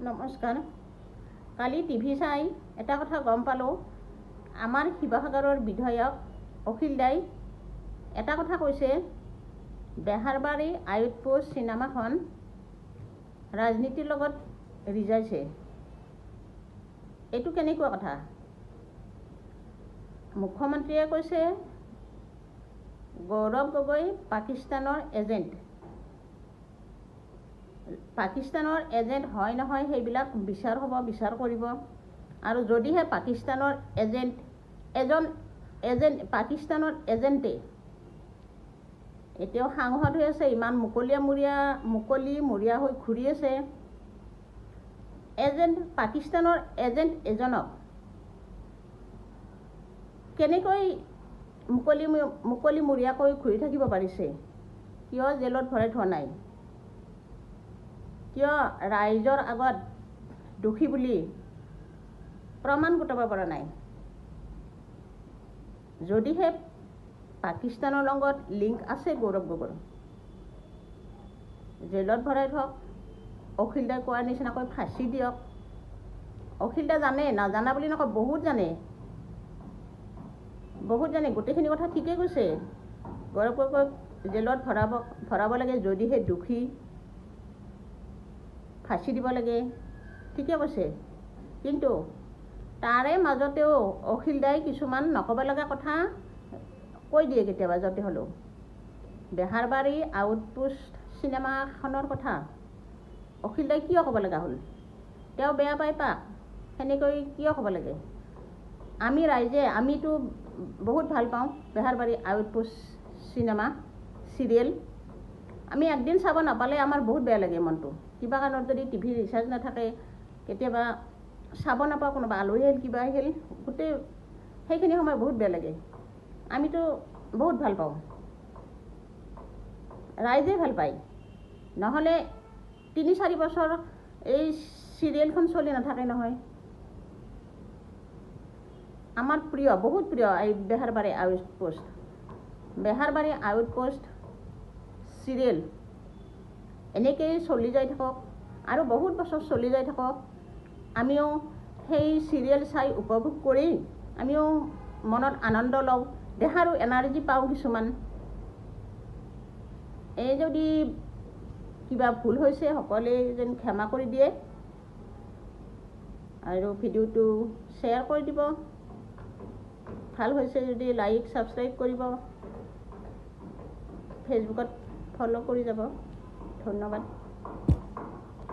নমস্কাৰ। কালি টিভি চাই এটা কথা গম পালোঁ, আমাৰ শিৱসাগৰৰ বিধায়ক অখিল দাই এটা কথা কৈছে, বেহাৰবাৰী আউটপোষ্ট চিনেমাখন ৰাজনীতিৰ লগত ৰিজাইছে। এইটো কেনেকুৱা কথা? মুখ্যমন্ত্ৰীয়ে কৈছে গৌৰৱ গগৈ পাকিস্তানৰ এজেণ্ট। পাকিস্তানৰ এজেণ্ট হয় নহয় সেইবিলাক বিচাৰ হ'ব, বিচাৰ কৰিব। আৰু যদিহে পাকিস্তানৰ পাকিস্তানৰ এজেণ্টে এতিয়াও সাংসদ হৈ আছে, ইমান মুকলিমূৰীয়া হৈ ঘূৰি আছে, পাকিস্তানৰ এজেণ্ট এজনক কেনেকৈ মুকলিমূৰীয়াকৈ ঘূৰি থাকিব পাৰিছে? কিয় জেলত ভৰাই থোৱা নাই? কিয় ৰাইজৰ আগত দোষী বুলি প্ৰমাণ গোটাব পৰা নাই? যদিহে পাকিস্তানৰ লগত লিংক আছে গৌৰৱ গগৈৰ, জেলত ভৰাই থওক, অখিল দাই কোৱাৰ নিচিনাকৈ ফাঁচি দিয়ক। অখিল দা জানে, নাজানা বুলি নকয়, বহুত জানে, গোটেইখিনি কথা ঠিকেই কৈছে। গৌৰৱ গগৈক জেলত ভৰাব লাগে, যদিহে দোষী ফাঁচি দিব লাগে, ঠিকে কৈছে। কিন্তু তাৰে মাজতেও অখিল দাই কিছুমান নক'ব লগা কথা কৈ দিয়ে কেতিয়াবা, য'তে হ'লেও। বেহাৰবাৰী আউটপোষ্ট চিনেমাখনৰ কথা অখিল দাই কিয় ক'ব লগা হ'ল? তেওঁ বেয়া পাই পাক, সেনেকৈ কিয় ক'ব লাগে? আমি ৰাইজে, আমিতো বহুত ভাল পাওঁ বেহাৰবাৰী আউটপোষ্ট চিনেমা চিৰিয়েল। আমি একদিন চাব নাপালে আমাৰ বহুত বেয়া লাগে মনটো। কিবা কাৰণত যদি টিভি ৰিচাৰ্জ নাথাকে, কেতিয়াবা চাব নাপাওঁ, কোনোবা আলহী আহিল, কিবা আহিল, গোটেই সেইখিনি সময় বহুত বেয়া লাগে। আমিতো বহুত ভাল পাওঁ, ৰাইজে ভাল পায়। নহ'লে ৩-৪ বছৰ এই চিৰিয়েলখন চলি নাথাকে নহয়। আমাৰ প্ৰিয়, বহুত প্ৰিয় এই বেহাৰবাৰী আউটপোষ্ট চিৰিয়েল। এনেকেই চলি যাই থাকক আৰু বহুত বছৰ চলি যাই থাকক। আমিও সেই চিৰিয়েল চাই উপভোগ কৰি আমিও মনত আনন্দ লওঁ, দেহাৰো এনাৰ্জি পাওঁ কিছুমান। এই যদি কিবা ভুল হৈছে সকলোৱে যেন ক্ষমা কৰি দিয়ে আৰু ভিডিঅ'টো শ্বেয়াৰ কৰি দিব। ভাল হৈছে যদি লাইক ছাবস্ক্ৰাইব কৰিব, ফেচবুকত ফ'ল' কৰি যাব। ধন্যবাদ।